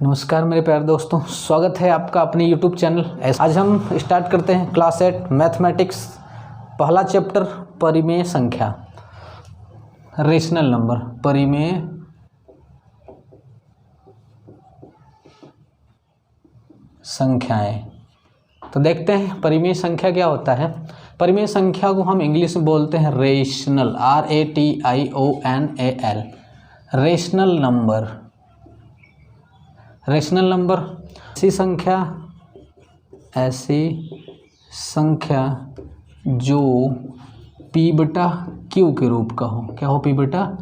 नमस्कार मेरे प्यारे दोस्तों, स्वागत है आपका अपने YouTube चैनल। आज हम स्टार्ट करते हैं क्लास 8 मैथमेटिक्स, पहला चैप्टर परिमेय संख्या, रेशनल नंबर, परिमेय संख्याएं। तो देखते हैं परिमेय संख्या क्या होता है। परिमेय संख्या को हम इंग्लिश में बोलते हैं rational, RATIONAL, rational number. Rational number ऐसी संख्या जो P बटा Q के रूप का हो। क्या हो? P बटा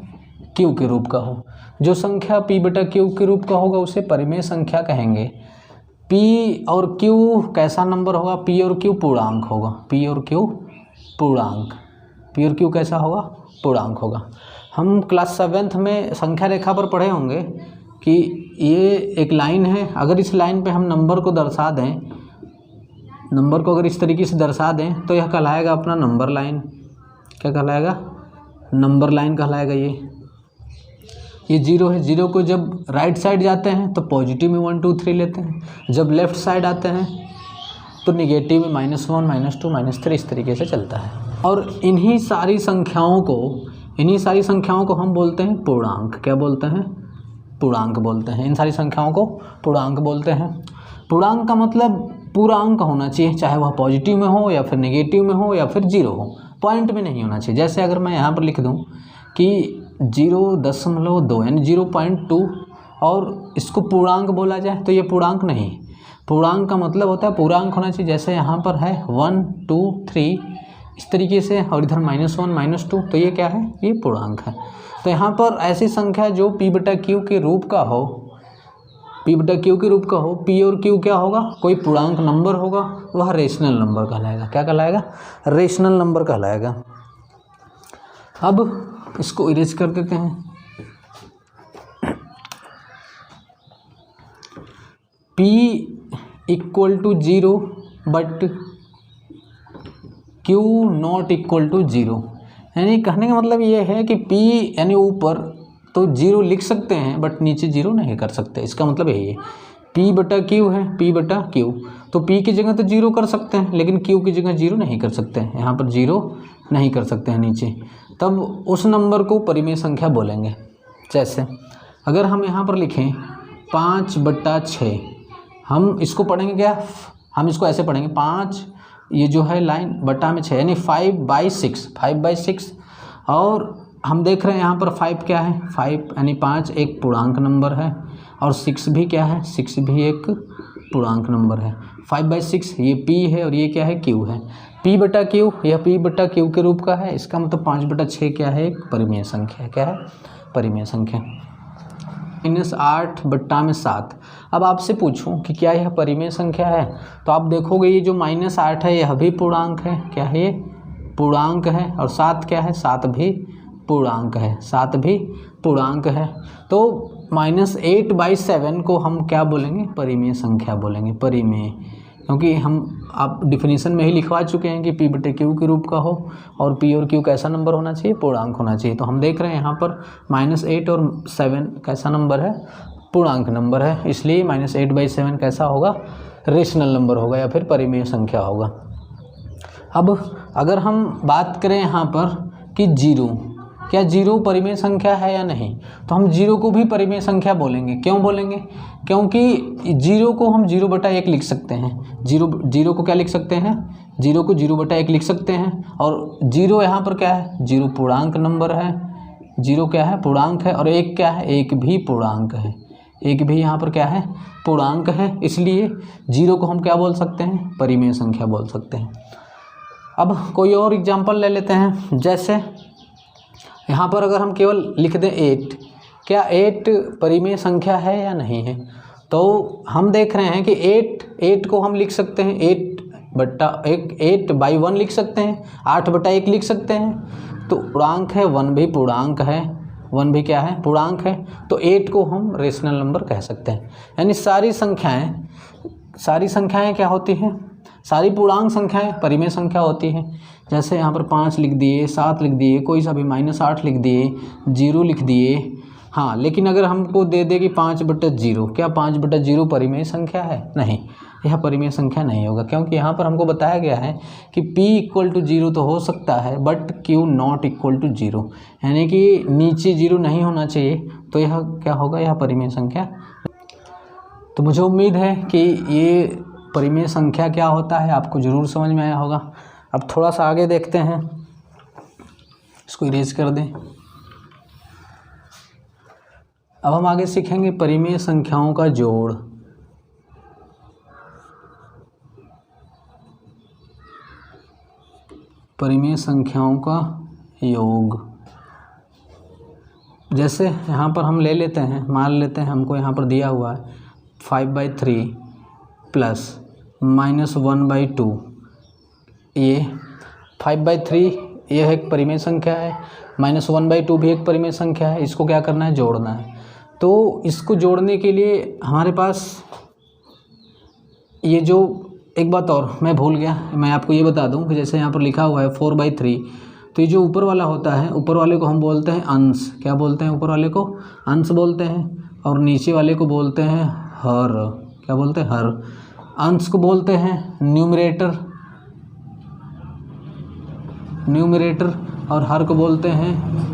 Q के रूप का हो। जो संख्या P बटा Q के रूप का होगा उसे परिमेय संख्या कहेंगे। P और Q कैसा नंबर होगा? P और Q पूर्णांक होगा। P और Q पूर्णांक। P और Q कैसा होगा? पूर्णांक होगा। हम क्लास 7th में संख्या रेखा पर पढ़े होंगे कि ये एक लाइन है। अगर इस लाइन पे हम नंबर को दर्शा दें, नंबर को अगर इस तरीके से दर्शा दें तो यह कहलाएगा अपना नंबर लाइन। क्या कहलाएगा? नंबर लाइन कहलाएगा। ये जीरो है। जीरो को जब राइट साइड जाते हैं तो पॉजिटिव में 1 2 3 लेते हैं, जब लेफ़्ट साइड आते हैं तो निगेटिव में -1 -2 -3 इस तरीके से चलता है। और इन्हीं सारी संख्याओं को हम बोलते हैं पूर्णांक। क्या बोलते हैं? पूर्णांक बोलते हैं। इन सारी संख्याओं को पूर्णांक बोलते हैं। पूर्णांक का मतलब पूरा अंक होना चाहिए, चाहे वह पॉजिटिव में हो या फिर नेगेटिव में हो या फिर जीरो हो, पॉइंट में नहीं होना चाहिए। जैसे अगर मैं यहाँ पर लिख दूँ कि 0.2 यानी 0.2 और इसको पूर्णांक बोला जाए तो ये पूर्णांक नहीं। पूर्णांक का मतलब होता है पूरा अंक होना चाहिए। जैसे यहाँ पर है 1 2 3 इस तरीके से, और इधर -1 -2, तो ये क्या है? ये पूर्णांक है। तो यहाँ पर ऐसी संख्या जो P बटा Q के रूप का हो, P बटा Q के रूप का हो, P और Q क्या होगा? कोई पूर्णांक नंबर होगा, वह रेशनल नंबर कहलाएगा। क्या कहलाएगा? रेशनल नंबर कहलाएगा। अब इसको इरेज कर देते हैं। P = 0 बट Q ≠ 0, यानी कहने का मतलब ये है कि P यानी ऊपर तो 0 लिख सकते हैं बट नीचे 0 नहीं कर सकते। इसका मतलब यही है। P बटा Q है, P बटा Q, तो P की जगह तो 0 कर सकते हैं लेकिन Q की जगह 0 नहीं कर सकते हैं। यहाँ पर 0 नहीं कर सकते हैं नीचे, तब उस नंबर को परिमेय संख्या बोलेंगे। जैसे अगर हम यहाँ पर लिखें 5 बटा 6, हम इसको पढ़ेंगे क्या? हम इसको ऐसे पढ़ेंगे 5, ये जो है लाइन बटा में 6 यानी 5/6, और हम देख रहे हैं यहाँ पर 5 क्या है? 5 यानी 5 एक पूर्णांक नंबर है, और 6 भी क्या है? 6 भी एक पूर्णांक नंबर है। 5/6 ये P है और ये क्या है? Q है। P बटा Q, यह P बटा Q के रूप का है। इसका मतलब 5 बटा 6 क्या है? एक परिमेय संख्या है। क्या है? परिमेय संख्या। -8 बटा में 7। अब आपसे पूछूं कि क्या यह परिमेय संख्या है, तो आप देखोगे ये जो -8 है यह भी पूर्णांक है। क्या है? ये पूर्णांक है। और 7 क्या है? 7 भी पूर्णांक है। 7 भी पूर्णांक है। तो -8/7 को हम क्या बोलेंगे? परिमेय संख्या बोलेंगे। परिमेय, क्योंकि आप डिफिनीशन में ही लिखवा चुके हैं कि P बटे Q के रूप का हो और P और Q कैसा नंबर होना चाहिए? पूर्णांक होना चाहिए। तो हम देख रहे हैं यहाँ पर -8 और 7 कैसा नंबर है? पूर्णांक नंबर है। इसलिए -8/7 कैसा होगा? रेशनल नंबर होगा या फिर परिमेय संख्या होगा। अब अगर हम बात करें यहाँ पर कि 0, क्या 0 परिमेय संख्या है या नहीं, तो हम 0 को भी परिमेय संख्या बोलेंगे। क्यों बोलेंगे? क्योंकि 0 को हम 0 बटा 1 लिख सकते हैं। 0 को क्या लिख सकते हैं? 0 को 0 बटा 1 लिख सकते हैं। और 0 यहाँ पर क्या है? 0 पूर्णांक नंबर है। 0 क्या है? पूर्णांक है। और 1 क्या है? 1 भी पूर्णांक है। 1 भी यहाँ पर क्या है? पूर्णांक है। इसलिए 0 को हम क्या बोल सकते हैं? परिमेय संख्या बोल सकते हैं। अब कोई और एग्जाम्पल ले लेते हैं। जैसे यहाँ पर अगर हम केवल लिख दें 8, क्या 8 परिमेय संख्या है या नहीं है? तो हम देख रहे हैं कि 8 को हम लिख सकते हैं 8/1 लिख सकते हैं, 8 बटा 1 लिख सकते हैं। तो पूर्णांक है, 1 भी पूर्णांक है। 1 भी क्या है? पूर्णांक है। तो 8 को हम रेशनल नंबर कह सकते हैं। यानी सारी संख्याएं क्या होती हैं? सारी पूर्णांक संख्याएं परिमेय संख्या होती हैं। जैसे यहाँ पर 5 लिख दिए, 7 लिख दिए, कोई सा भी -8 लिख दिए, 0 लिख दिए, हाँ, लेकिन अगर हमको दे दे कि 5/0, क्या 5/0 परिमेय संख्या है? नहीं, यह परिमेय संख्या नहीं होगा, क्योंकि यहाँ पर हमको बताया गया है कि p = 0 तो हो सकता है, बट q ≠ 0, यानी कि नीचे 0 नहीं होना चाहिए, तो यह क्या होगा? यह परिमेय संख्या। तो मुझे उम्मीद है कि ये परिमेय संख्या क्या होता है आपको ज़रूर समझ में आया होगा। अब थोड़ा सा आगे देखते हैं, इसको इरेज कर दें। अब हम आगे सीखेंगे परिमेय संख्याओं का जोड़। परिमेय संख्याओं का योग। जैसे यहाँ पर हम ले लेते हैं, मान लेते हैं हमको यहाँ पर दिया हुआ है 5/3 प्लस -1/2। ये 5/3 यह एक परिमेय संख्या है, -1/2 भी एक परिमेय संख्या है। इसको क्या करना है? जोड़ना है। तो इसको जोड़ने के लिए हमारे पास ये जो एक बात और मैं भूल गया, मैं आपको ये बता दूं कि जैसे यहाँ पर लिखा हुआ है 4/3, तो ये जो ऊपर वाला होता है, ऊपर वाले को हम बोलते हैं अंश। क्या बोलते हैं? ऊपर वाले को अंश बोलते हैं, और नीचे वाले को बोलते हैं हर। क्या बोलते हैं? हर। अंश को बोलते हैं न्यूमरेटर, और हर को बोलते हैं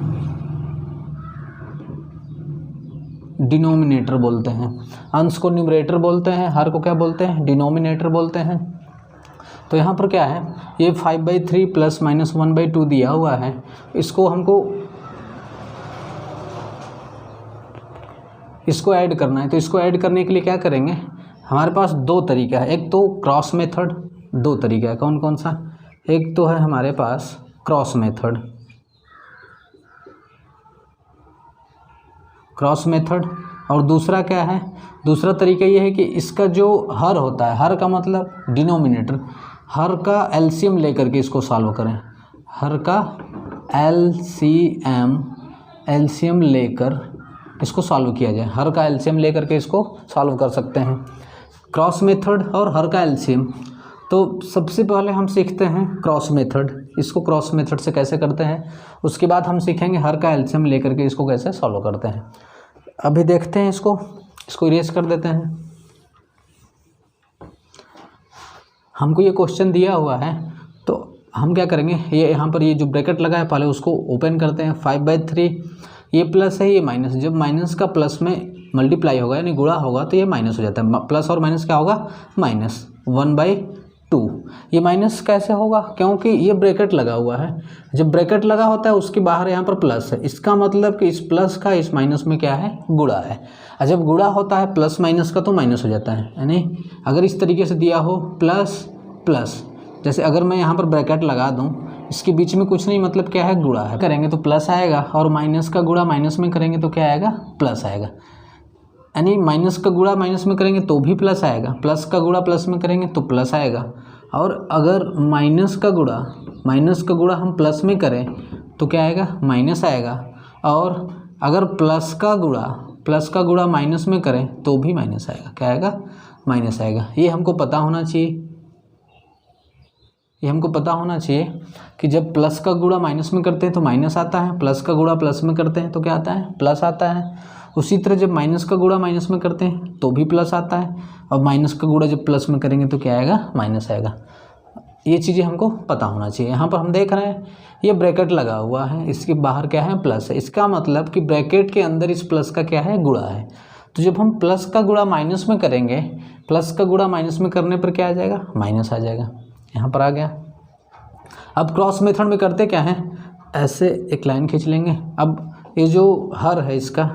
डिनोमिनेटर बोलते हैं। अंश को न्यूमरेटर बोलते हैं, हर को क्या बोलते हैं? डिनोमिनेटर बोलते हैं। तो यहाँ पर क्या है? ये 5/3 प्लस -1/2 दिया हुआ है, इसको हमको इसको ऐड करना है। तो इसको ऐड करने के लिए क्या करेंगे? हमारे पास दो तरीका है। एक तो क्रॉस मेथड, दो तरीका है। कौन कौन सा? एक तो है हमारे पास क्रॉस मेथड, और दूसरा क्या है? दूसरा तरीका ये है कि इसका जो हर होता है, हर का मतलब डिनोमिनेटर, हर का एलसीएम लेकर के इसको सॉल्व करें। हर का एलसीएम लेकर इसको सॉल्व किया जाए। हर का एलसीएम लेकर के इसको सॉल्व कर सकते हैं, क्रॉस मेथड और हर का एलसीएम। तो सबसे पहले हम सीखते हैं क्रॉस मेथड। इसको क्रॉस मेथड से कैसे करते हैं, उसके बाद हम सीखेंगे हर का एलसीएम लेकर के इसको कैसे सॉल्व करते हैं। अभी देखते हैं इसको इरेज कर देते हैं। हमको ये क्वेश्चन दिया हुआ है, तो हम क्या करेंगे? ये यहाँ पर ये जो ब्रैकेट लगा है, पहले उसको ओपन करते हैं। 5/3 ये प्लस है, ये माइनस। जब माइनस का प्लस में मल्टीप्लाई होगा यानी गुणा होगा तो ये माइनस हो जाता है। प्लस और माइनस क्या होगा? माइनस। 1/2 ये माइनस कैसे होगा? क्योंकि ये ब्रैकेट लगा हुआ है। जब ब्रैकेट लगा होता है उसके बाहर यहाँ पर प्लस है, इसका मतलब कि इस प्लस का इस माइनस में क्या है? गुणा है। और जब गुणा होता है प्लस माइनस का तो माइनस हो जाता है। यानी अगर इस तरीके से दिया हो प्लस प्लस, जैसे अगर मैं यहाँ पर ब्रैकेट लगा दूँ, इसके बीच में कुछ नहीं, मतलब क्या है? गुणा है। करेंगे तो प्लस आएगा, और माइनस का गुणा माइनस में करेंगे तो क्या आएगा? प्लस आएगा। यानी माइनस का गुणा माइनस में करेंगे तो भी प्लस आएगा, प्लस का गुणा प्लस में करेंगे तो प्लस आएगा। और अगर माइनस का गुणा हम प्लस में करें तो क्या आएगा? माइनस आएगा। और अगर प्लस का गुणा माइनस में करें तो भी माइनस आएगा। क्या आएगा? माइनस आएगा। ये हमको पता होना चाहिए कि जब प्लस का गुणा माइनस में करते हैं तो माइनस आता है, प्लस का गुणा प्लस में करते हैं तो क्या आता है? प्लस आता है। उसी तरह जब माइनस का गुणा माइनस में करते हैं तो भी प्लस आता है, और माइनस का गुणा जब प्लस में करेंगे तो क्या आएगा? माइनस आएगा। ये चीज़ें हमको पता होना चाहिए। यहाँ पर हम देख रहे हैं ये ब्रैकेट लगा हुआ है, इसके बाहर क्या है? प्लस है। इसका मतलब कि ब्रैकेट के अंदर इस प्लस का क्या है? गुणा है। तो जब हम प्लस का गुणा माइनस में करेंगे, प्लस का गुणा माइनस में करने पर क्या आ जाएगा? माइनस आ जाएगा। यहाँ पर आ गया। अब क्रॉस मेथड में करते क्या है? ऐसे एक लाइन खींच लेंगे। अब ये जो हर है, इसका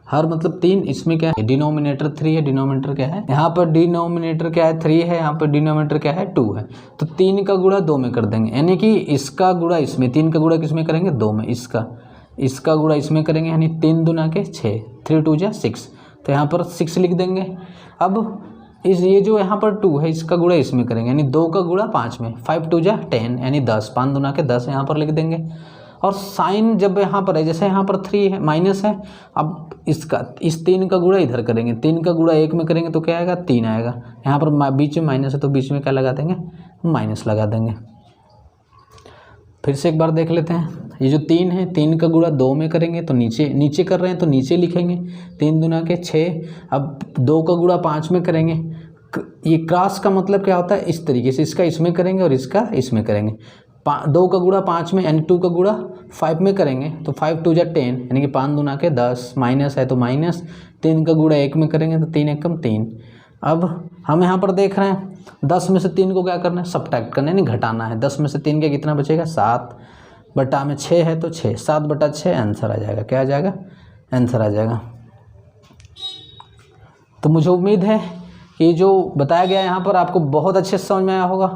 हर मतलब 3, इसमें क्या है? डिनोमिनेटर 3 है, डिनोमिनेटर क्या है? यहाँ पर डिनोमिनेटर क्या है? 3 है, यहाँ पर डिनोमिनेटर क्या है? 2 है। तो 3 का गुणा 2 में कर देंगे, यानी कि इसका गुणा इसमें, 3 का गुणा किस में करेंगे? 2 में। इसका गुणा इसमें करेंगे, यानी 3 दूना के 6, 3 2 जा 6, तो यहाँ पर 6 लिख देंगे। अब ये जो यहाँ पर 2 है, इसका गुणा इसमें करेंगे, यानी 2 का गुणा 5 में, 5 2 जा 10, यानी 10, 5 दूना के 10 यहाँ पर लिख देंगे। और साइन जब यहाँ पर है, जैसे यहाँ पर 3 है, माइनस है, अब इस 3 का गुणा इधर करेंगे, 3 का गुणा 1 में करेंगे तो क्या आएगा? 3 आएगा। यहाँ पर बीच में माइनस है तो बीच में क्या लगा देंगे? माइनस लगा देंगे। फिर से एक बार देख लेते हैं। ये जो 3 है, 3 का गुणा 2 में करेंगे तो नीचे कर रहे हैं तो नीचे लिखेंगे, 3 दूना के 6। अब 2 का गुणा 5 में करेंगे। ये क्रॉस का मतलब क्या होता है, इस तरीके से इसका इसमें करेंगे और इसका इसमें करेंगे। 2 का गुणा 5 में यानी 2 का गुणा 5 में करेंगे तो 5 2 जा 10 यानी कि 5 दूना के 10, माइनस है तो माइनस। 3 का गुणा 1 में करेंगे तो 3 एकम 3। अब हम यहाँ पर देख रहे हैं 10 में से 3 को क्या करना है, सब्ट्रैक्ट करना है, नहीं घटाना है। 10 में से 3 का कितना बचेगा, 7 बटा में 6 है तो 6, 7 बटा 6 आंसर आ जाएगा। क्या आ जाएगा, आंसर आ जाएगा। तो मुझे उम्मीद है कि जो बताया गया यहाँ पर आपको बहुत अच्छे से समझ में आया होगा।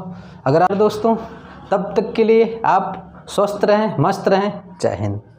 अगर आप दोस्तों, तब तक के लिए आप स्वस्थ रहें, मस्त रहें। जय हिंद।